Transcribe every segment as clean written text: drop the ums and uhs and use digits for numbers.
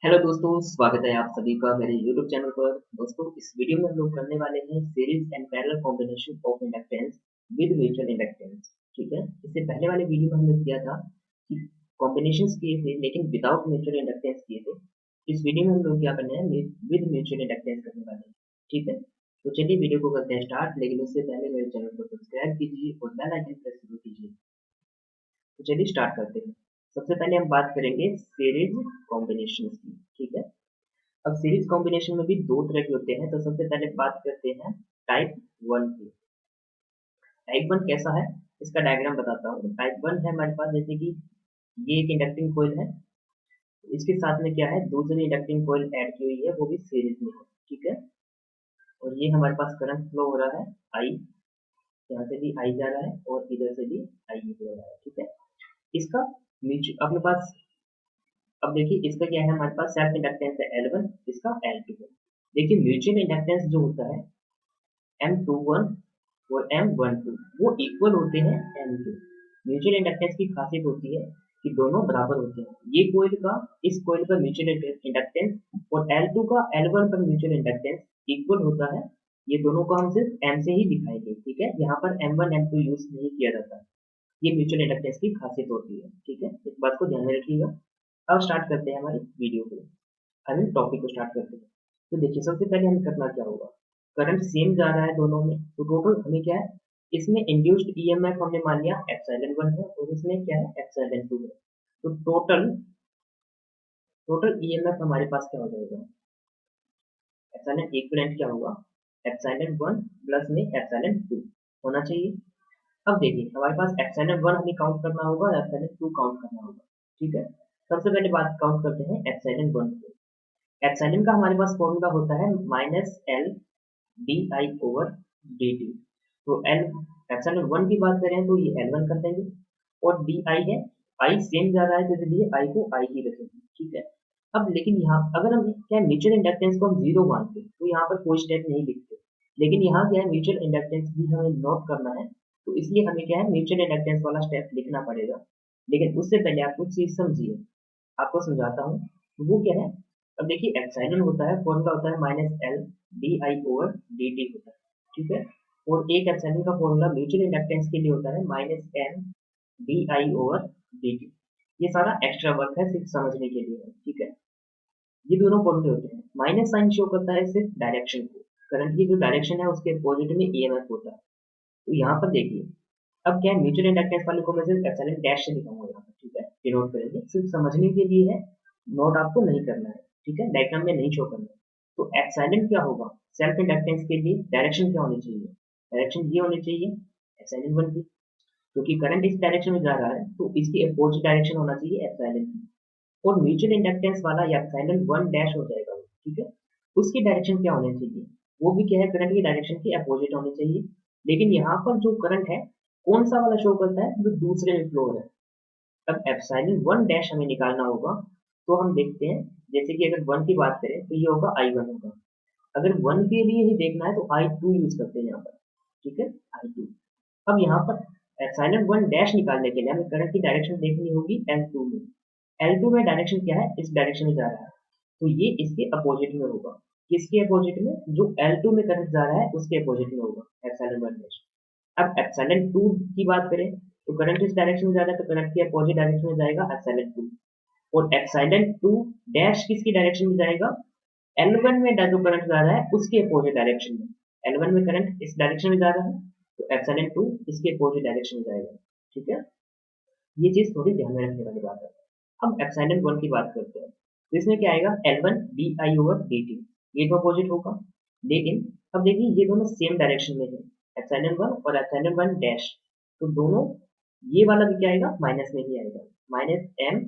Hello दोस्तों, स्वागत है आप सभी का मेरे YouTube चैनल पर। दोस्तों, इस वीडियो में हम लोग करने वाले हैं series and parallel combination of inductance with mutual inductance. ठीक है, इससे पहले वाले वीडियो में हमने किया था कि कॉम्बिनेशंस किए थे लेकिन विदाउट म्यूचुअल इंडक्टेंस किए थे। इस वीडियो में हम लोग क्या करने हैं, विद म्यूचुअल इंडक्टेंस करने वाले हैं। ठीक है, तो चलिए वीडियो को करते हैं स्टार्ट, लेकिन उससे पहले मेरे चैनल को सब्सक्राइब कीजिए और बेल आइकन प्रेस जरूर कीजिए। तो चलिए स्टार्ट करते हैं। सबसे पहले हम बात करेंगे सीरीज कॉम्बिनेशन की। ठीक है, अब सीरीज कॉम्बिनेशन में भी दो तरह के होते हैं, तो सबसे पहले बात करते हैं टाइप वन की। टाइप वन कैसा है, इसका डायग्राम बताता हूँ। टाइप वन है हमारे पास, जैसे कि ये एक इंडक्टिंग कॉइल है, इसके साथ में क्या है, दूसरी इंडक्टिंग कॉइल ऐड की हुई है, वो भी सीरीज में है। ठीक है, और ये हमारे पास करंट फ्लो हो रहा है आई, यहाँ से भी आई जा रहा है और इधर से भी आई निकल रहा है। ठीक है, इसका अपने पास, अब देखिए इसका क्या है, हमारे पास सेल्फ इंडक्टेंस है L1, इसका L2 है। देखिए म्यूचुअल इंडक्टेंस जो होता है M21 और M12 वो इक्वल होते हैं M के। म्यूचुअल इंडक्टेंस की खासियत होती है कि दोनों बराबर होते हैं। ये कॉइल का इस कॉइल का म्यूचुअल इंडक्टेंस और L2 का L1 पर म्यूचुअल इंडक्टेंस इक्वल होता है। ये दोनों को हम सिर्फ M से ही दिखाएंगे। ठीक है, यहाँ पर M1 M2 यूज नहीं किया जाता। ये म्यूचुअल इंडक्टेंस की खासियत होती है। ठीक है, इस बात को ध्यान में रखिएगा। अब स्टार्ट करते हैं हमारी वीडियो को, आई मीन टॉपिक को स्टार्ट करते हैं। तो देखिए सबसे पहले हमें करना क्या होगा, करंट सेम जा रहा है दोनों में, तो टोटल हमें क्या है, इसमें इंड्यूस्ड ईएमएफ हमने मान लिया एप्सिलॉन 1 है और इसमें क्या है एप्सिलॉन 2 है। तो टोटल टोटल ईएमएफ हमारे पास क्या हो जाएगा, एप्सिलॉन इक्विवेलेंट क्या होगा, एप्सिलॉन 1 प्लस में एप्सिलॉन 2 होना चाहिए। अब देखिए हमारे पास एप्सिलॉन 1 हमें काउंट करना होगा, एप्सिलॉन 2 काउंट करना होगा। ठीक है, सबसे पहले बात काउंट करते हैं एप्सिलॉन 1 को। एप्सिलॉन का हमारे पास फॉर्मूला होता है minus L D I over D T. तो एल एप्सिलॉन 1 की बात करें तो ये L1 कर देंगे, और डी आई है, आई सेम जा रहा है तो इसलिए आई को आई ही रखेंगे। ठीक है, अब लेकिन यहाँ अगर हम क्या म्यूचुअल इंडक्टेंस को हम जीरो मानते तो यहाँ पर कोई स्टेप नहीं लिखते, लेकिन यहाँ क्या है म्यूचुअल इंडक्टेंस भी हमें नोट करना है, तो इसलिए हमें क्या है म्यूचुअल इंडक्टेंस वाला स्टेप लिखना पड़ेगा। लेकिन उससे पहले आप कुछ चीज समझिए, आपको समझाता हूँ। वो क्या है, अब देखिए एप्सिलॉन होता है, फॉर्मूला होता है minus L D I over D T होता है। ठीक है, और एक एप्सिलॉन का फॉर्मूला म्यूचुअल इंडक्टेंस के लिए होता है minus M D I over D T. ये सारा एक्स्ट्रा वर्क है, सिर्फ समझने के लिए है। ठीक है, ये दोनों फॉर्मूले होते हैं। माइनस साइन शो करता है सिर्फ डायरेक्शन को, करंट की जो डायरेक्शन है उसके अपोजिट में ईएमएफ होता है। तो यहाँ पर देखिए, अब क्या है म्यूचुअल इंडक्टेंस वाले को मैं सिर्फ एप्सिलॉन डैश से लिखूंगा यहाँ पर। ठीक है, ये नोट करेंगे, सिर्फ समझने के लिए है, नोट आपको नहीं करना है। ठीक है, डायग्राम में नहीं शो करना है। तो एप्सिलॉन क्या होगा, सेल्फ इंडक्टेंस के लिए डायरेक्शन क्या होनी चाहिए, डायरेक्शन ये होनी चाहिए एप्सिलॉन 1 की, क्योंकि करंट इस डायरेक्शन में जा रहा है तो इसकी अपोजिट डायरेक्शन होना चाहिए एप्सिलॉन की। और म्यूचुअल इंडक्टेंस वाला या एप्सिलॉन 1 डैश हो जाएगा वो। ठीक है, उसकी डायरेक्शन क्या होनी चाहिए, वो भी क्या है करंट की डायरेक्शन के अपोजिट होनी चाहिए। लेकिन यहाँ पर जो करंट है कौन सा वाला शो करता है, जो दूसरे में फ्लो हो रहा है। अब एप्सिलॉन 1 डैश हमें निकालना होगा, तो हम देखते हैं, जैसे कि अगर 1 की बात करें तो ये होगा I1 होगा। अगर 1 के लिए ही देखना है तो I2 यूज करते हैं यहाँ पर। ठीक है, I2। अब यहाँ पर एप्सिलॉन 1 डैश निकालने के लिए हमें करंट की डायरेक्शन देखनी होगी L2 में। L2 में डायरेक्शन क्या है, इस डायरेक्शन में जा रहा है, तो ये इसके अपोजिट में होगा। किसके अपोजिट में, जो L2 में करंट जा रहा है उसके अपोजिट में होगा एप्सिलॉन 1 डैश। अब एप्सिलॉन 2 की बात करें तो करंट इस डायरेक्शन में जा रहा है, तो करंट के अपोजिट डायरेक्शन में जाएगा एप्सिलॉन 2। और एप्सिलॉन 2 डैश किसकी डायरेक्शन में जाएगा, L1 में जो करंट जा रहा है उसके अपोजिट डायरेक्शन में। L1 में करंट इस डायरेक्शन में जा रहा है, तो एप्सिलॉन 2 इसके अपोजिट डायरेक्शन में जाएगा। ठीक है, ये चीज थोड़ी ध्यान में रखने वाली बात है। अब एप्सिलॉन 1 की बात करते हैं, तो इसमें क्या आएगा L1 D I over D T, ये तो अपोजिट होगा। लेकिन अब देखिए ये दोनों सेम डायरेक्शन में है, एप्सिलॉन 1 और एप्सिलॉन 1 डैश, तो दोनों ये वाला भी क्या आएगा, माइनस में ही आएगा, minus M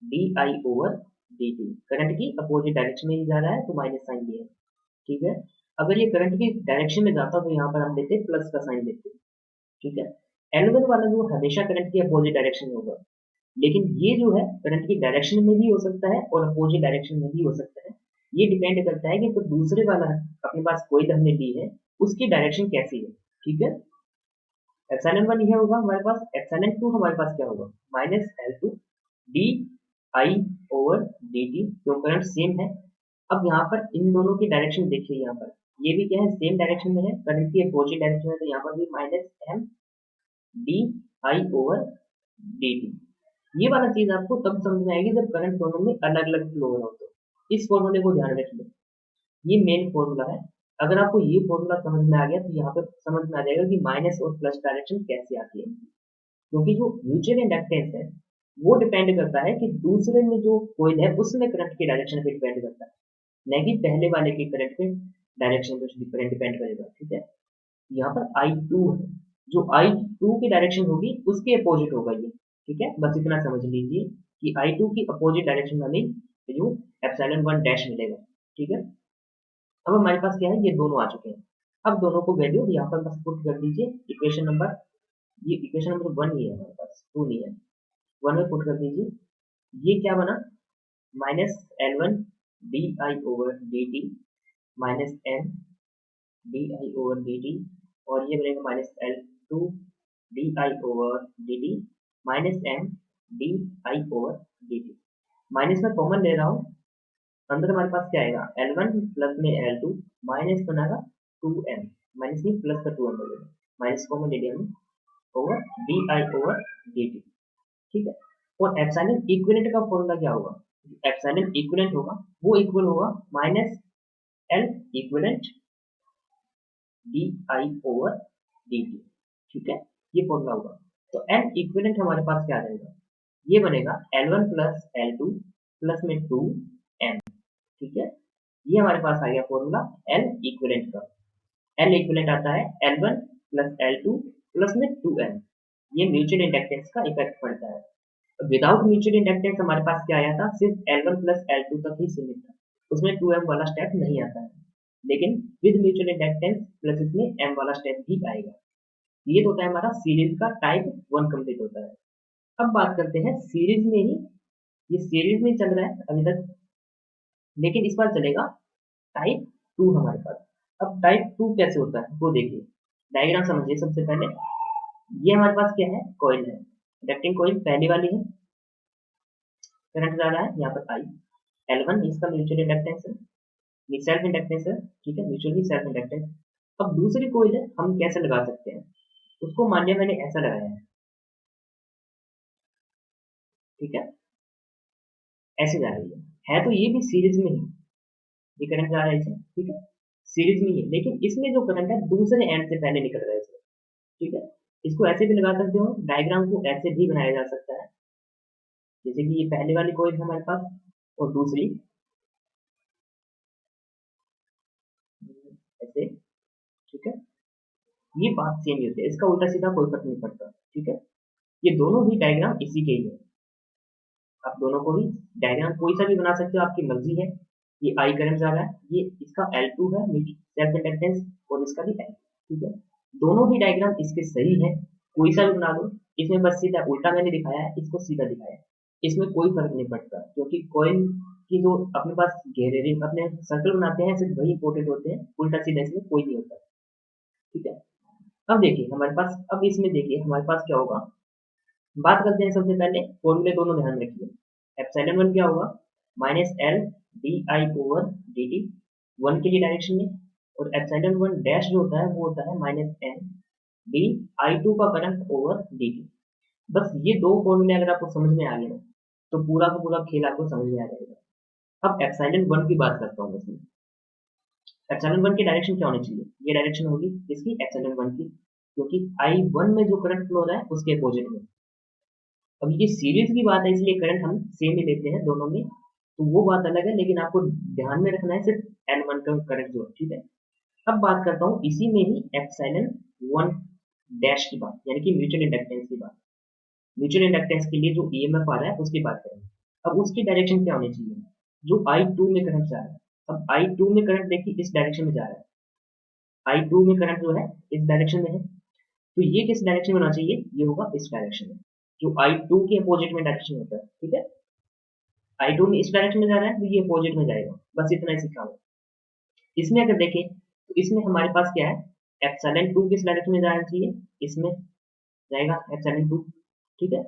D I over D T. Current की अपोजिट डायरेक्शन में ही जा रहा है तो माइनस साइन दिया है। ठीक है, अगर ये करंट की डायरेक्शन में जाता तो यहाँ पर हम लेते प्लस का साइन लेते। ठीक है, L1 वाला जो हमेशा करंट की अपोजिट डायरेक्शन में होगा, लेकिन ये जो है करंट की डायरेक्शन में भी हो सकता है और अपोजिट डायरेक्शन में भी हो सकता है। ये डिपेंड करता है कि तो दूसरे वाला अपने पास कोई हमने ली है उसकी डायरेक्शन कैसी है। ठीक है, एप्सिलॉन 1 यह होगा हमारे पास, एप्सिलॉन 2 हमारे पास क्या होगा, minus L2 D I over D T, जो करंट सेम है। अब यहाँ पर इन दोनों की डायरेक्शन देखिए, यहाँ पर ये भी क्या है, सेम डायरेक्शन में है, करंट की अपोजिट डायरेक्शन है, तो यहाँ पर भी minus M D I over D T. ये वाला चीज आपको तब समझ में आएगी जब करंट दोनों में अलग अलग फ्लो हो रहा हो। तो इस फॉर्मूले को ध्यान रखिए, ये मेन फॉर्मूला है। अगर आपको ये फॉर्मूला समझ में आ गया तो यहाँ पर समझ में आ जाएगा कि माइनस और प्लस डायरेक्शन कैसे आती है। क्योंकि जो म्यूचुअल इंडक्टेंस है वो डिपेंड करता है कि दूसरे में जो कॉइल है उसमें करंट की डायरेक्शन पे डिपेंड करता है, न कि पहले वाले की करंट पे डायरेक्शन पे डिपेंड करेगा। ठीक है, यहाँ पर I2 है, जो I2 की डायरेक्शन होगी उसके अपोजिट होगा ये। ठीक है, बस इतना समझ लीजिए कि I2 की अपोजिट डायरेक्शन में हमें जो एप्सिलॉन 1 डैश मिलेगा। ठीक है, अब हमारे पास क्या है, ये दोनों आ चुके हैं। अब दोनों को वैल्यू यहाँ पर बस पुट कर दीजिए, इक्वेशन नंबर, ये इक्वेशन नंबर 1 ही है हमारे पास, 2 नहीं है, 1 में पुट कर दीजिए। ये क्या बना, minus L1 D I over D T minus M D I over D T, और ये बनेगा minus L2 D I over D T minus M D I over D T. Minus में कॉमन ले रहा हूँ, अंदर हमारे पास क्या आएगा, L1 प्लस में L2 माइनस बनेगा 2m, माइनस में प्लस का 2m बनेगा, माइनस कॉमन ले लिया हमने, over D I over D T. ठीक है, और एप्सिलॉन इक्विवेलेंट का फॉर्मूला क्या होगा, एप्सिलॉन इक्विवेलेंट होगा वो इक्वल होगा minus L equivalent D I over D T. ठीक है, ये फॉर्मूला होगा। तो एल इक्विवेलेंट हमारे पास क्या रहेगा, ये बनेगा L1 प्लस L2 प्लस में 2m। ठीक है, ये हमारे पास आ गया फॉर्मूला एल इक्विवेलेंट का। एल इक्विवेलेंट आता है L1 प्लस L2 प्लस में 2m। ये म्यूचुअल इंडक्टेंस का इफेक्ट पड़ता है। विदाउट म्यूचुअल इंडक्टेंस हमारे पास क्या आया था, सिर्फ L1 प्लस L2 तक ही सीमित था, उसमें 2m वाला स्टेप नहीं आता है। लेकिन विद म्यूचुअल इंडक्टेंस प्लस इसमें m वाला स्टेप भी आएगा। ये तो होता है हमारा सीरीज का टाइप 1 कंप्लीट होता है। अब बात करते हैं सीरीज में ही, ये सीरीज में चल रहा है अभी तक, लेकिन इस बार चलेगा टाइप 2 हमारे पास। अब टाइप 2 कैसे होता है वो देखिए, डायग्राम समझिए। सबसे पहले ये हमारे पास क्या है, कॉइल है, इंडक्टिंग कॉइल पहली वाली है, करंट जा रहा है यहाँ पर I, L1 इसका म्यूचुअल इंडक्टेंस है, सेल्फ इंडक्टेंस है। ठीक है, म्यूचुअली सेल्फ इंडक्टेंस। अब दूसरी कॉइल है, हम कैसे लगा सकते हैं, उसको मान लिया मैंने ऐसा लगाया है। ठीक है, ऐसे जा रही है तो ये भी सीरीज में ही, ये करंट जा रहा है इसे। ठीक है, सीरीज में ही है, लेकिन इसमें जो करंट है दूसरे एंड से पहले निकल रहा है इसमें। ठीक है, इसको ऐसे भी लगा सकते हो, डायग्राम को ऐसे भी बनाया जा सकता है, जैसे कि ये पहले वाली कॉइल है हमारे पास और दूसरी ऐसे। ठीक है, ये बात सेम ही होती है, इसका उल्टा सीधा कोई फर्क नहीं पड़ता। ठीक है, ये दोनों ही डायग्राम इसी के ही है, आप दोनों को ही डायग्राम कोई सा भी बना सकते हो, आपकी मर्जी है। ये आई करंट जा रहा है, ये इसका L2 है सेल्फ इंडक्टेंस, और इसका भी L। ठीक है, दोनों ही डायग्राम इसके सही है, कोई सा भी बना दो। इसमें बस सीधा उल्टा मैंने दिखाया है, इसको सीधा दिखाया है, इसमें कोई फर्क नहीं पड़ता, क्योंकि कॉइल की जो अपने पास घेरे रिंग अपने सर्कल बनाते हैं सिर्फ वही इंपॉर्टेंट होते हैं, उल्टा सीधा इसमें कोई नहीं होता। ठीक है, अब देखिए हमारे पास, अब इसमें देखिए हमारे पास क्या होगा, बात करते हैं सबसे पहले फॉर्मूले दोनों ध्यान रखिए। एप्सिलॉन 1 क्या होगा, minus L D I over D T, 1 के लिए डायरेक्शन में, और एप्सिलॉन 1 डैश जो होता है वो होता है minus N D I two का करंट ओवर डी टी। बस ये दो फॉर्मूले अगर आपको समझ में आ गए ना, तो पूरा का पूरा खेल आपको समझ में आ जाएगा। अब एप्सिलॉन 1 की बात करता हूँ इसमें। एप्सिलॉन 1 की डायरेक्शन क्या होनी चाहिए, ये डायरेक्शन होगी इसकी एप्सिलॉन 1 की, क्योंकि I1 में जो करंट फ्लो हो रहा है उसके अपोजिट में। अब ये सीरीज की बात है इसलिए करंट हम सेम ही लेते हैं दोनों में, तो वो बात अलग है, लेकिन आपको ध्यान में रखना है सिर्फ L1 का करंट जो है। ठीक है, अब बात करता हूँ इसी में ही एप्सिलॉन 1 डैश की बात, यानी कि म्यूचुअल इंडक्टेंस की बात। म्यूचुअल इंडक्टेंस के लिए जो ईएमएफ आ रहा है उसकी बात करेंगे। अब उसकी डायरेक्शन क्या होनी चाहिए, जो I2 में करंट जा रहा है। अब I2 में करंट देखिए इस डायरेक्शन में जा रहा है, I2 में करंट जो है इस डायरेक्शन में है, तो ये किस डायरेक्शन में होना चाहिए, ये होगा इस डायरेक्शन में, जो I2 के अपोजिट में डायरेक्शन होता है। ठीक है, I2 में इस डायरेक्शन में जा रहा है तो ये अपोजिट में जाएगा, बस इतना ही सीखा हुआ। इसमें अगर देखें तो इसमें हमारे पास क्या है, एप्सिलॉन 2 किस डायरेक्शन में जाना चाहिए, इसमें जाएगा एप्सिलॉन 2। ठीक है,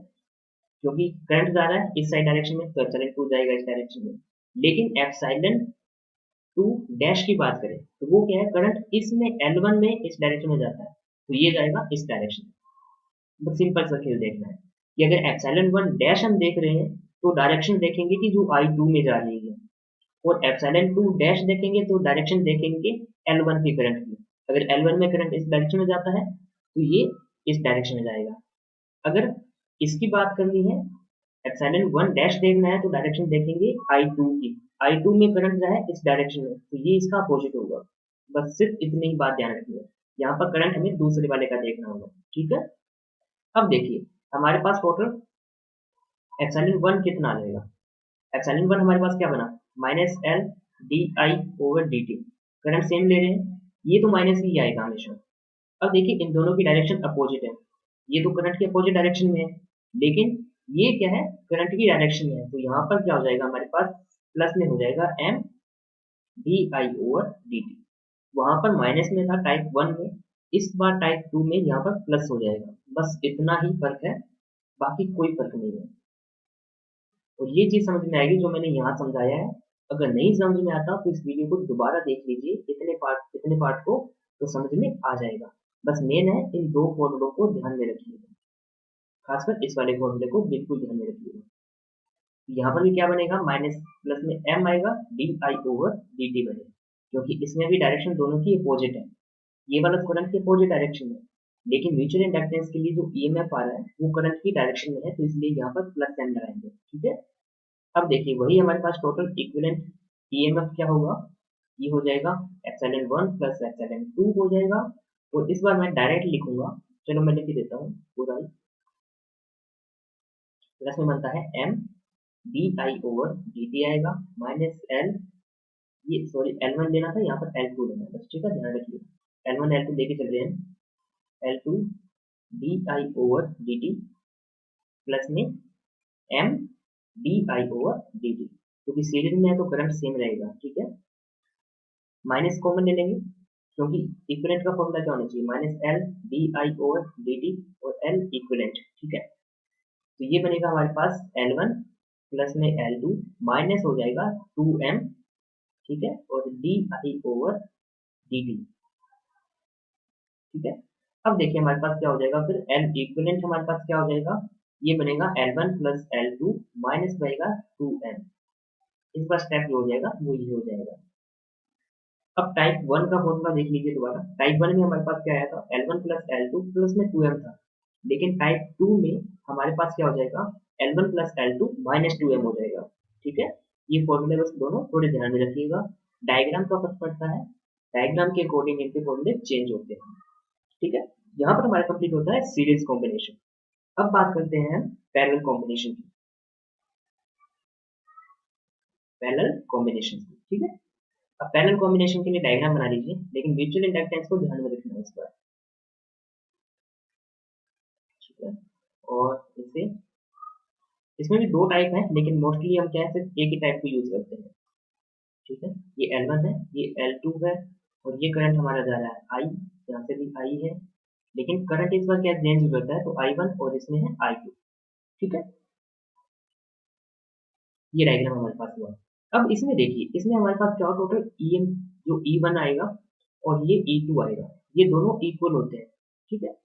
क्योंकि करंट जा रहा है इस साइड डायरेक्शन में, तो एप्सिलॉन 2 जाएगा इस डायरेक्शन में। लेकिन एप्सिलॉन 2 डैश की बात करें तो वो क्या है, करंट इसमें L1 में इस डायरेक्शन में जाता है, तो ये जाएगा इस डायरेक्शन में। बस सिंपल सा खेल देखना है कि अगर एप्सिलॉन 1 डैश हम देख रहे हैं तो डायरेक्शन देखेंगे कि जो I2 में जा रही है, और एप्सिलॉन 2 डैश देखेंगे तो डायरेक्शन देखेंगे L1 की करंट की। अगर L1 में करंट इस डायरेक्शन में जाता है तो ये इस डायरेक्शन में जाएगा। अगर इसकी बात करनी है, एप्सिलॉन 1 डैश देखना है तो डायरेक्शन देखेंगे I2 की। I2 में करंट जो है इस डायरेक्शन में, तो ये इसका अपोजिट होगा। बस सिर्फ इतनी ही बात ध्यान रखनी है। यहाँ पर करंट हमें दूसरे वाले का देखना होगा, ठीक है। अब देखिए हमारे पास टोटल एप्सिलॉन 1 कितना आ जाएगा। एप्सिलॉन 1 हमारे पास क्या बना, minus L D I over D T. Current same ले रहे हैं, ये तो माइनस ही आएगा हमेशा। अब देखिए इन दोनों की डायरेक्शन अपोजिट है, ये तो करंट की अपोजिट डायरेक्शन में है, लेकिन ये क्या है, करंट की डायरेक्शन में है। तो यहाँ पर क्या हो जाएगा हमारे पास, प्लस में हो जाएगा M D I over D T. वहां पर माइनस में था टाइप 1 में, इस बार टाइप 2 में यहाँ पर प्लस हो जाएगा। बस इतना ही फर्क है, बाकी कोई फर्क नहीं है। और ये चीज समझ में आएगी जो मैंने यहाँ समझाया है। अगर नहीं समझ में आता तो इस वीडियो को दोबारा देख लीजिए, इतने पार्ट को, तो समझ में आ जाएगा। बस मेन है इन दो फॉर्मूलों को ध्यान में रखिएगा, खासकर इस वाले फॉर्मूले को बिल्कुल ध्यान में रखिएगा। यहाँ पर भी क्या बनेगा, माइनस प्लस में एम आएगा D I over D T बनेगा, क्योंकि इसमें भी डायरेक्शन दोनों की अपोजिट है। ये वाला करंट की अपोजिट डायरेक्शन है, लेकिन म्यूचुअल इंडक्टेंस के लिए जो ईएमएफ आ रहा है वो करंट की डायरेक्शन में है, तो इसलिए यहाँ पर प्लस साइन लगाएंगे, ठीक है। अब देखिए वही हमारे पास टोटल इक्विवेलेंट ईएमएफ क्या होगा, ये हो जाएगा एप्सिलॉन 1 प्लस एप्सिलॉन 2 हो जाएगा। और इस बार मैं डायरेक्ट लिखूंगा, चलो मैं लिख ही देता हूँ पूरा ही। प्लस में बनता है M D I over D T आएगा, माइनस एल, ये सॉरी L1 लेना था, यहाँ पर L2 लेना है बस, ठीक है, ध्यान रखिए। L1 L2 लेके चल रहे हैं, L2 D I over D T plus में M D I over D T, क्योंकि सीरीज में है तो करंट सेम रहेगा, ठीक है। माइनस कॉमन ले लेंगे, क्योंकि इक्विवेलेंट का फॉर्मूला क्या होना चाहिए, minus L D I over D T और एल इक्विवेलेंट, ठीक है। तो ये बनेगा हमारे पास L1 प्लस में L2 माइनस हो जाएगा 2m, ठीक है, और D I over D T, ठीक है। अब देखिए हमारे पास क्या हो जाएगा, फिर एल इक्विवेलेंट हमारे पास क्या हो जाएगा, ये बनेगा L1 प्लस L2 माइनस बनेगा 2m। इस बार स्टेप जो हो जाएगा वो ये हो जाएगा। अब टाइप 1 का फॉर्मूला देख लीजिए दोबारा। टाइप 1 में हमारे पास क्या आया था, L1 प्लस L2 प्लस में 2m था, लेकिन टाइप 2 में हमारे पास क्या हो जाएगा, L1 plus L2 minus 2m हो जाएगा, ठीक है। ये फॉर्मूले बस दोनों थोड़े ध्यान में रखिएगा, डायग्राम का फर्क पड़ता है, डायग्राम के अकॉर्डिंग इनके फॉर्मूले चेंज होते हैं, ठीक है। यहाँ पर हमारा कंप्लीट होता है सीरीज कॉम्बिनेशन। अब बात करते हैं पैरेलल कॉम्बिनेशन की, पैरेलल कॉम्बिनेशन की, ठीक है। अब पैरेलल कॉम्बिनेशन के लिए डायग्राम बना लीजिए, लेकिन म्यूचुअल इंडक्टेंस को ध्यान में रखना है इस बार, ठीक है। और इसे, इसमें भी दो टाइप है, लेकिन मोस्टली हम क्या है, सिर्फ एक ही टाइप को यूज करते हैं, ठीक है। ये L1 है, ये L2 है, और ये करंट हमारा जा रहा है I, यहाँ से भी I है, लेकिन करंट इस बार क्या चेंज हो जाता है, तो I1 और इसमें है I2, ठीक है। ये डायग्राम हमारे पास हुआ। अब इसमें देखिए, इसमें हमारे पास क्या हो, टोटल EM जो E1 आएगा और ये E2 आएगा, ये दोनों इक्वल होते हैं, ठीक है।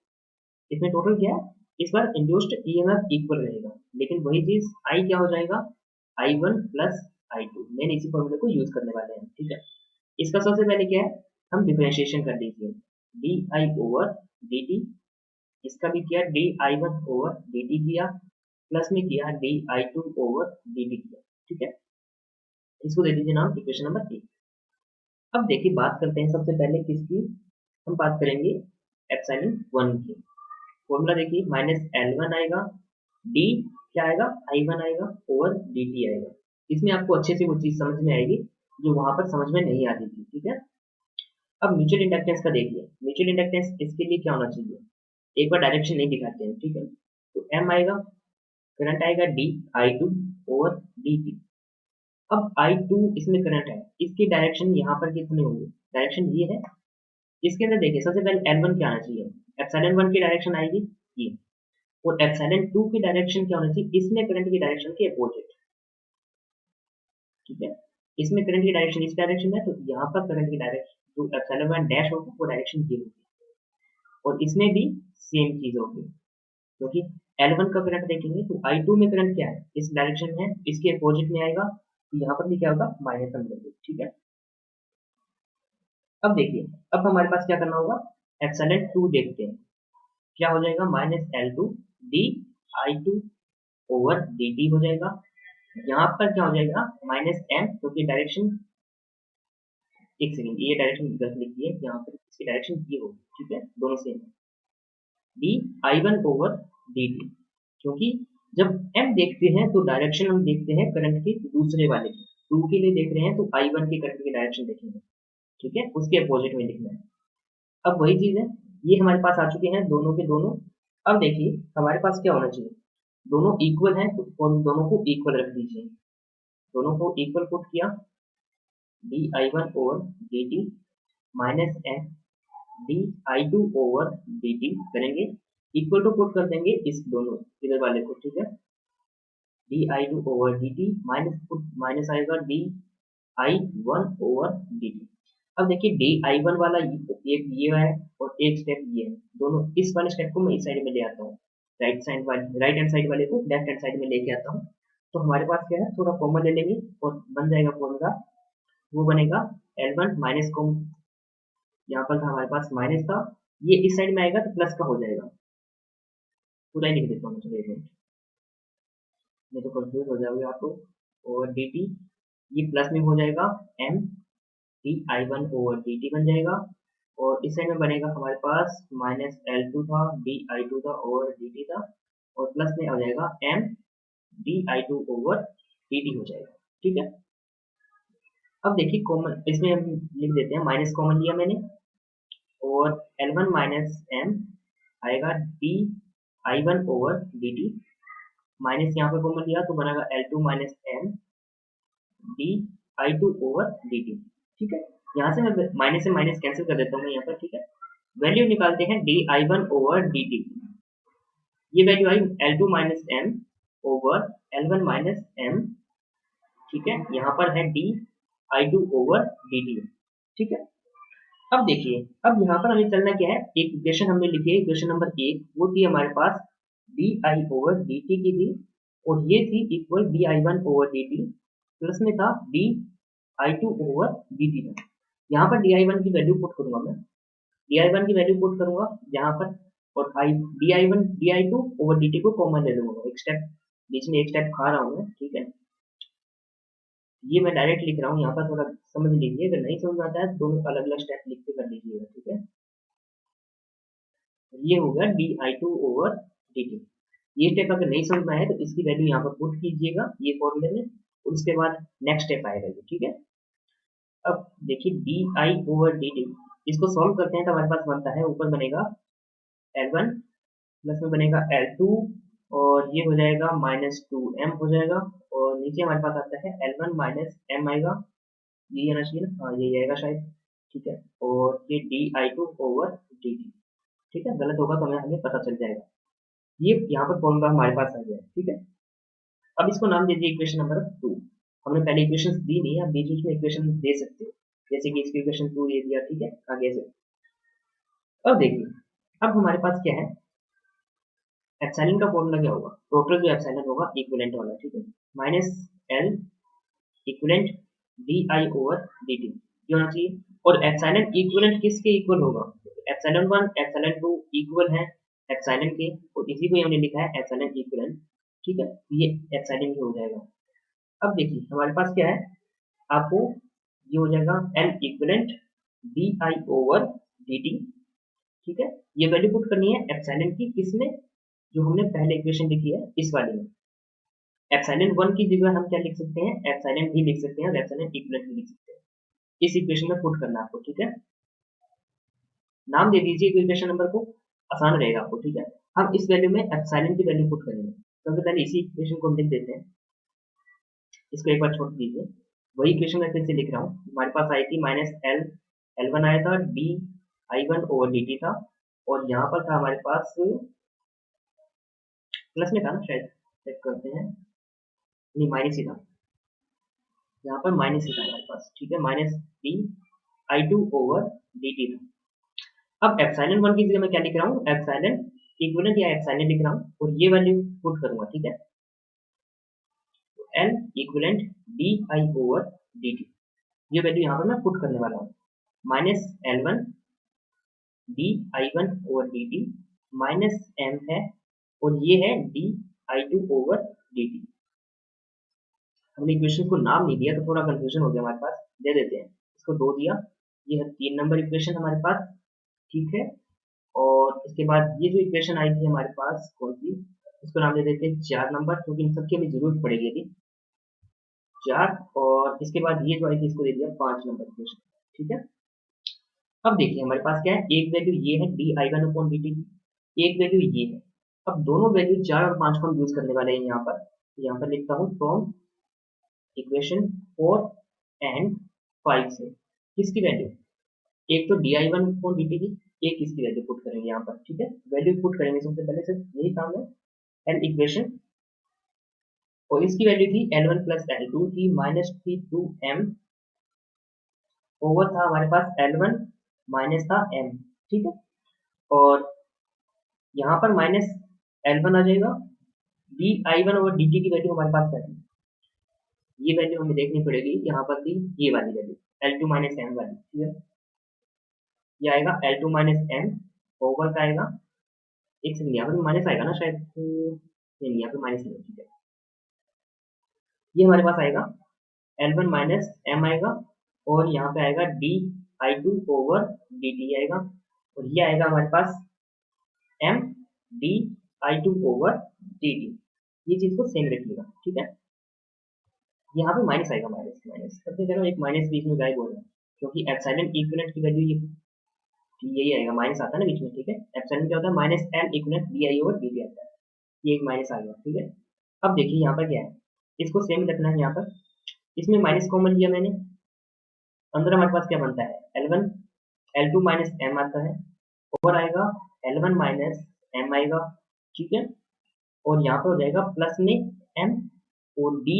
इसमें टोटल क्या है, इस बार इंड्यूस्ड ईएमएफ इक्वल रहेगा, लेकिन वही चीज I क्या हो जाएगा, I1 प्लस I2। मैंने इसी फॉर्मूले को यूज करने वाले हैं, ठीक है। इसका सबसे पहले क्या है, हम डिफरेंशिएशन कर लीजिए, D I over D T, इसका भी किया D I one over D T किया, प्लस में किया D I two over D T किया, ठीक है। इसको दे दीजिए नाम इक्वेशन नंबर 1। अब देखिए बात करते हैं सबसे पहले किसकी, हम बात करेंगे एप्सिलॉन 1 की। फॉर्मूला देखिए, माइनस L1 आएगा, डी क्या आएगा, I1 आएगा ओवर डी टी आएगा। इसमें आपको अच्छे से वो चीज समझ में आएगी जो वहां पर समझ में नहीं आती थी, ठीक है। अब म्यूचुअल इंडक्टेंस का देखिए, म्यूचुअल इंडक्टेंस इसके लिए क्या होना चाहिए, एक बार डायरेक्शन नहीं दिखाते हैं, ठीक है। तो M आएगा, करंट आएगा D I two over D T. अब I2 इसमें करंट है, इसकी डायरेक्शन यहाँ पर कितनी होगी, डायरेक्शन ये है। इसके अंदर देखिए सबसे पहले L1 क्या आना चाहिए, एप्सिलॉन 1 की डायरेक्शन आएगी ये, और एप्सिलॉन 2 की डायरेक्शन क्या होनी चाहिए, इसमें करंट की डायरेक्शन के अपोजिट, ठीक है। इसमें करंट की डायरेक्शन इस डायरेक्शन में, तो यहाँ पर करंट की डायरेक्शन जो एप्सिलॉन 1 डैश होगा वो डायरेक्शन ये होगी, और इसमें भी सेम चीज होगी, क्योंकि L1 का करंट देखेंगे तो I2 में करंट क्या है, इस डायरेक्शन में, इसके अपोजिट में आएगा, तो यहाँ पर भी क्या होगा, माइनस हम लेंगे, ठीक है। अब देखिए, अब हमारे पास क्या करना होगा, एप्सिलॉन 2 देखते हैं क्या हो जाएगा, minus L2 D I2 over dt हो जाएगा। यहाँ पर क्या हो जाएगा, माइनस m, क्योंकि डायरेक्शन, एक सेकेंड, ये डायरेक्शन गलत लिखी है, यहाँ पर इसकी डायरेक्शन ये होगी, ठीक है, दोनों सेम है, डी I1 ओवर dt, क्योंकि जब m देखते हैं तो डायरेक्शन हम देखते हैं करंट के दूसरे वाले की, 2 के लिए देख रहे हैं तो I1 के करंट की डायरेक्शन देखेंगे, ठीक है, उसके अपोजिट में लिखना है। अब वही चीज है, ये हमारे पास आ चुके हैं दोनों के दोनों। अब देखिए हमारे पास क्या होना चाहिए, दोनों इक्वल हैं तो और दोनों को इक्वल रख दीजिए, दोनों को इक्वल पुट किया, D I1 over dt minus m D I2 over dt करेंगे, इक्वल टू पुट कर देंगे इस दोनों इधर वाले को, ठीक है, D I2 over dt minus आएगा डी I1 ओवर dt। अब देखिए डी I1 वाला एक ये है और एक स्टेप ये है, दोनों इस वाले स्टेप को मैं इस साइड में ले आता हूँ, राइट हैंड साइड वाले को लेफ्ट हैंड साइड में लेके आता हूँ, तो हमारे पास क्या है, थोड़ा कॉमन ले लेंगे और बन जाएगा फॉर्मूला, वो बनेगा L1 माइनस कॉमन, यहाँ पर था हमारे पास माइनस था, ये इस साइड में आएगा तो प्लस का हो जाएगा, पूरा ही लिख देता हूँ चलो एक मिनट, नहीं तो कंफ्यूज हो जाओगे आप लोग, और dt ये प्लस में हो जाएगा m D I1 over dt बन जाएगा, और इस साइड में बनेगा हमारे पास माइनस L2 था डी I2 था ओवर dt था, और प्लस में आ जाएगा m D I2 over dt हो जाएगा, ठीक है। अब देखिए कॉमन इसमें हम लिख देते हैं, माइनस कॉमन लिया मैंने, और L1 माइनस m आएगा D I1 over dt, minus यहाँ पर कॉमन लिया तो बनेगा L2 minus m D I2 over dt, ठीक है। यहाँ से मैं माइनस से माइनस कैंसिल कर देता हूँ मैं यहाँ पर, ठीक है। वैल्यू निकालते हैं डी I1 ओवर dt, ये वैल्यू आई L2 minus m over L1 minus m, ठीक है, यहाँ पर है डी I2 ओवर dt, ठीक है। अब देखिए, अब यहाँ पर हमें चलना क्या है, एक इक्वेशन हमने लिखी है, इक्वेशन नंबर 1 वो थी हमारे पास डी I ओवर dt की थी, और ये थी equal D I1 over dt, plus में था डी I2 ओवर dt था। यहाँ पर डी I1 की वैल्यू पुट करूंगा मैं, डी I1 की वैल्यू पुट करूंगा यहाँ पर, और D I1 D I2 over dt को कॉमन ले लूंगा, एक स्टेप बीच में एक स्टेप खा रहा हूँ मैं, ठीक है। ये मैं डायरेक्ट लिख रहा हूँ, यहाँ पर थोड़ा समझ लीजिए, अगर नहीं समझ आता है तो दोनों अलग अलग स्टेप लिख के कर लीजिएगा, ठीक है। ये होगा डी I2 ओवर dt, ये स्टेप अगर नहीं समझ में आए तो इसकी वैल्यू यहाँ पर पुट कीजिएगा ये फॉर्मूले में, और उसके बाद नेक्स्ट स्टेप आएगा ये, ठीक है। अब देखिए डी I ओवर dt, इसको सॉल्व करते हैं तो हमारे पास बनता है, ऊपर बनेगा L1 प्लस में बनेगा L2, और ये हो जाएगा माइनस 2m हो जाएगा, और नीचे हमारे पास आता है L1 माइनस m आएगा, ये आना चाहिए ना, हाँ ये आएगा शायद, ठीक है, और ये डी I2 ओवर dt, ठीक है, गलत होगा तो हमें पता चल जाएगा, ये यहाँ पर फॉर्मूला हमारे पास आ गया, ठीक है। अब इसको नाम दे दिए इक्वेशन नंबर 2, हमने पहले इक्वेशन दी नहीं, आप बीच बीच में इक्वेशन दे सकते हो, जैसे कि इसकी इक्वेशन 2 ये दिया, ठीक है, आगे से। अब देखिए, अब हमारे पास क्या है, एप्सिलॉन का फॉर्मूला क्या होगा, टोटल जो एप्सिलॉन होगा इक्विवेलेंट वाला, ठीक है, minus L equivalent D I over D T, ये होना चाहिए। और एप्सिलॉन इक्विवेलेंट किसके इक्वल होगा, एप्सिलॉन 1 एप्सिलॉन 2 इक्वल है एप्सिलॉन के, और इसी को हमने लिखा है एप्सिलॉन इक्विवेलेंट, ठीक है, ये एप्सिलॉन ही हो जाएगा। अब देखिए हमारे पास क्या है, आपको ये हो जाएगा L equivalent D I over D T, ठीक है, ये वैल्यू पुट करनी है एप्सिलॉन की, किसमें, जो हमने पहले इक्वेशन लिखी है इस वाले में। एप्सिलॉन 1 की जगह हम क्या लिख सकते हैं, एप्सिलॉन भी लिख सकते हैं, और एप्सिलॉन इक्विवेलेंट भी लिख सकते हैं, इस इक्वेशन में पुट करना है आपको, ठीक है। नाम दे दीजिए इक्वेशन नंबर को, आसान रहेगा आपको, ठीक है। हम इस वैल्यू में एप्सिलॉन की वैल्यू पुट करेंगे, सबसे पहले इसी इक्वेशन को हम लिख देते हैं, इसको एक बार छोड़ दीजिए, वही इक्वेशन मैं फिर से लिख रहा हूँ, हमारे पास आई थी माइनस L1 आया था, डी I1 ओवर dt था, और यहाँ पर था हमारे पास प्लस में था ना शायद, चेक करते हैं, नहीं माइनस ही था, यहाँ पर माइनस ही था हमारे पास, ठीक है, minus D I two over D T था। अब एप्सिलॉन वन की जगह मैं क्या लिख रहा हूँ, एप्सिलॉन इक्विवेलेंट या एप्सिलॉन लिख रहा हूँ और ये वैल्यू पुट करूंगा, ठीक है, L equivalent D I over D T, ये वैल्यू यहाँ पर मैं पुट करने वाला हूँ, minus L one D I one over D T minus M है और ये है D I two over D T. हमने इक्वेशन को नाम नहीं दिया तो थोड़ा कंफ्यूजन हो गया हमारे पास, दे देते हैं इसको दो दिया, ये है 3 नंबर इक्वेशन हमारे पास, ठीक है। और इसके बाद ये जो इक्वेशन आई थी हमारे पास कौन सी, इसको नाम दे देते हैं 4 नंबर, क्योंकि इन सबकी हमें जरूरत पड़ेगी अभी 4। और इसके बाद ये जो आई थी इसको दे दिया 5 नंबर इक्वेशन, ठीक है। अब देखिए हमारे पास क्या है, एक वैल्यू ये है D I one upon D T की, एक वैल्यू ये है। अब दोनों वैल्यू 4 और 5 को हम यूज करने वाले हैं यहाँ पर लिखता हूँ फ्रॉम इक्वेशन 4 एंड 5 से किसकी वैल्यू, एक तो D I one upon D T की, एक इसकी वैल्यू पुट करेंगे यहाँ पर, ठीक है, वैल्यू पुट करेंगे सबसे पहले, सिर्फ यही काम है। एंड इक्वेशन, और इसकी वैल्यू थी L one plus L to थी माइनस थी 2m ओवर था हमारे पास एल वन माइनस था m, ठीक है। और यहाँ पर माइनस एल वन आ जाएगा, D I one over D T की वैल्यू हमारे पास क्या थी, ये वैल्यू हमें देखनी पड़ेगी, यहाँ पर थी ये वाली value L two minus M वाली, ठीक है, ये आएगा L two minus M over का आएगा, एक सेकंड यहाँ पर माइनस आएगा ना शायद, नहीं यहाँ पर माइनस नहीं है, ठीक है, ये हमारे पास आएगा एल वन माइनस एम आएगा और यहाँ पे आएगा D I two over D T आएगा, और ये आएगा हमारे पास M D I two over D T, ये चीज को सेम रखिएगा, ठीक है। यहाँ पे माइनस आएगा, माइनस माइनस सबसे जगह एक माइनस बीच में गायब हो रहा है, क्योंकि एप्सिलॉन इक्विवेलेंट की वैल्यू ये यही आएगा, माइनस आता है ना बीच में, ठीक है। एप्सिलॉन क्या होता है, minus L equivalent D I over D T आता है, ये एक माइनस आ गया, ठीक है। अब देखिए यहाँ पर क्या है, इसको सेम रखना है, यहाँ पर इसमें माइनस कॉमन लिया मैंने, अंदर हमारे पास क्या बनता है, L one L two minus M आता है, ओवर आएगा एल वन माइनस एम आएगा, ठीक है। और यहाँ पर हो जाएगा प्लस में एम और D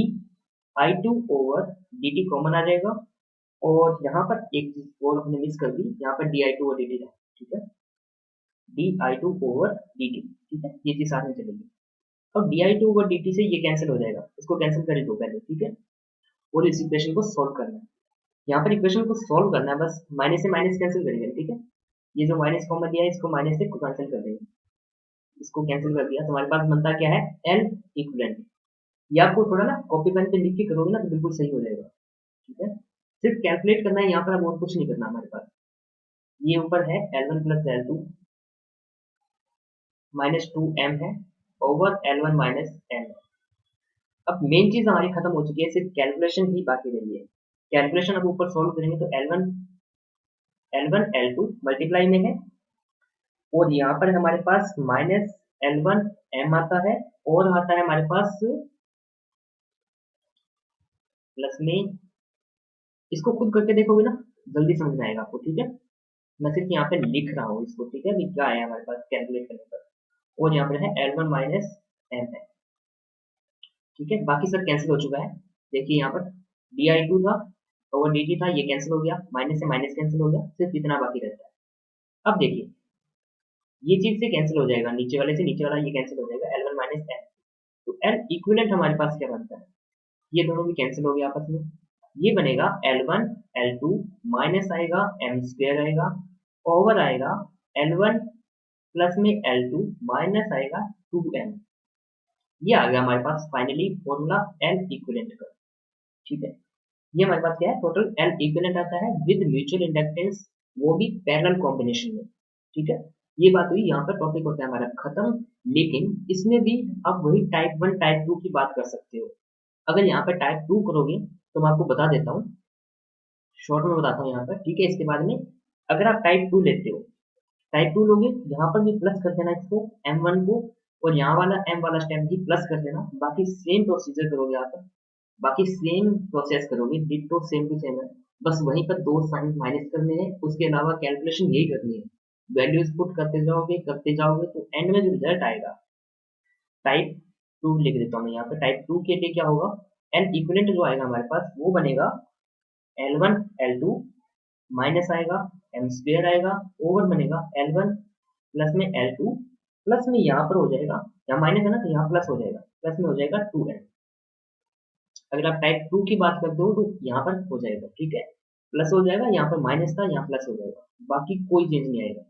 I two over D T common आ जाएगा, और यहाँ पर एक चीज और हमने मिस कर दी, यहाँ पर D I two over D T है, ठीक है, D I two over D T, ठीक है, ये चीज साथ में चलेगी। और D I two over D T से ये कैंसिल हो जाएगा, इसको कैंसिल कर दो पहले, ठीक है, और इस इक्वेशन को सोल्व करना है। यहाँ पर इक्वेशन को सोल्व करना है, बस माइनस से माइनस कैंसिल करेंगे, ठीक है, ये जो माइनस कॉमन दिया है इसको माइनस से कैंसिल कर देंगे, इसको कैंसिल कर दिया तो हमारे पास बनता क्या है, एल इक्विवेलेंट। ये आपको थोड़ा ना कॉपी पेन पे लिख के करोगे ना तो बिल्कुल सही हो जाएगा, ठीक है। सिर्फ कैलकुलेट करना है, यहाँ पर अब और कुछ नहीं करना हमारे पास, ये ऊपर है L one plus L two minus two M है over L one minus M. अब मेन चीज हमारी खत्म हो चुकी है, सिर्फ कैलकुलेशन ही बाकी रही है। कैलकुलेशन अब ऊपर सॉल्व करेंगे तो L one L to multiply में है, और यहाँ पर हमारे पास माइनस एल वन एम आता है, और आता है हमारे पास प्लस में, इसको खुद करके देखोगे ना जल्दी समझ में आएगा आपको, ठीक है। मैं सिर्फ यहाँ पे लिख रहा हूँ इसको, ठीक है, अभी क्या आया हमारे पास कैलकुलेट करने पर, और यहाँ पर है एल वन माइनस एम है, ठीक है, बाकी सब कैंसिल हो चुका है। देखिए यहाँ पर डी आई टू था ओवर डी टी था, ये कैंसिल हो गया, माइनस से माइनस कैंसिल हो गया, सिर्फ इतना बाकी रहता है। अब देखिए ये चीज से कैंसिल हो जाएगा, नीचे वाले से नीचे वाला ये कैंसिल हो जाएगा, एल वन माइनस एम, तो एल इक्विवेलेंट हमारे पास क्या बनता है, ये दोनों भी कैंसिल हो गया आपस में, ये बनेगा L one L two minus आएगा एम स्क्वायर आएगा, ओवर आएगा एल वन प्लस में एल टू माइनस आएगा टू एम, ये आ गया हमारे पास फाइनली फॉर्मूला एल इक्विवेलेंट का, ठीक है। ये हमारे पास क्या है, टोटल एल इक्विवेलेंट आता है विद म्यूचुअल इंडक्टेंस, वो भी पैरेलल कॉम्बिनेशन में, ठीक है। ये बात हुई, यहाँ पर टॉपिक होता है हमारा खत्म, लेकिन इसमें भी आप वही टाइप वन टाइप टू की बात कर सकते हो। अगर यहाँ पर टाइप टू करोगे तो मैं आपको बता देता हूँ, शॉर्ट में बताता हूँ यहाँ पर, ठीक है। इसके बाद में अगर आप टाइप टू लेते हो, टाइप टू लोगे, यहाँ पर भी प्लस कर देना इसको एम वन को, और यहाँ वाला एम वाला स्टेप भी प्लस कर देना, बाकी सेम प्रोसीजर करोगे यहाँ पर, बाकी सेम प्रोसेस करोगे, डिट्टो सेम टू सेम है, बस वहीं पर दो साइन माइनस करने हैं, उसके अलावा कैलकुलेशन यही करनी है, वैल्यूज पुट करते जाओगे तो एंड में जो रिजल्ट आएगा टाइप 2 लिख देता हूँ मैं यहाँ पे। टाइप 2 के लिए क्या होगा, एन इक्विवेलेंट जो आएगा हमारे पास वो बनेगा L1 L2 माइनस आएगा एम स्क्वेयर आएगा, ओवर बनेगा L1 प्लस में L2 प्लस में यहाँ पर हो जाएगा, यहाँ माइनस है ना तो यहाँ प्लस हो जाएगा, प्लस में हो जाएगा 2n। अगर आप टाइप 2 की बात करते हो तो यहाँ पर हो जाएगा, ठीक है, प्लस हो जाएगा, यहाँ पर माइनस था यहाँ प्लस हो जाएगा, बाकी कोई चेंज नहीं आएगा।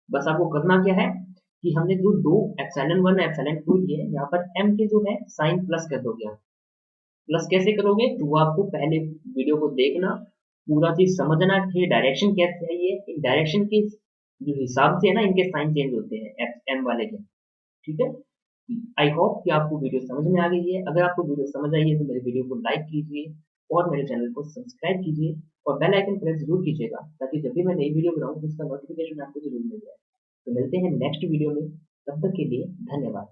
बस आपको करना क्या है कि हमने जो दो एप्सिलॉन 1 एप्सिलॉन 2 लिए यहाँ पर m के जो है साइन प्लस कर दोगे आप। प्लस कैसे करोगे तो वो आपको पहले वीडियो को देखना, पूरा चीज समझना कि डायरेक्शन कैसे है, ये डायरेक्शन के जो हिसाब से है ना इनके साइन चेंज होते हैं एम वाले के, ठीक है। आई होप कि आपको वीडियो समझ में आ गई है। अगर आपको वीडियो समझ आई है तो मेरे वीडियो को लाइक कीजिए और मेरे चैनल को सब्सक्राइब कीजिए और बेल आइकन प्रेस जरूर कीजिएगा ताकि जब भी मैं नई वीडियो बनाऊँ तो उसका नोटिफिकेशन आपको जरूर मिल जाए। तो मिलते हैं नेक्स्ट वीडियो में, तब तक के लिए धन्यवाद।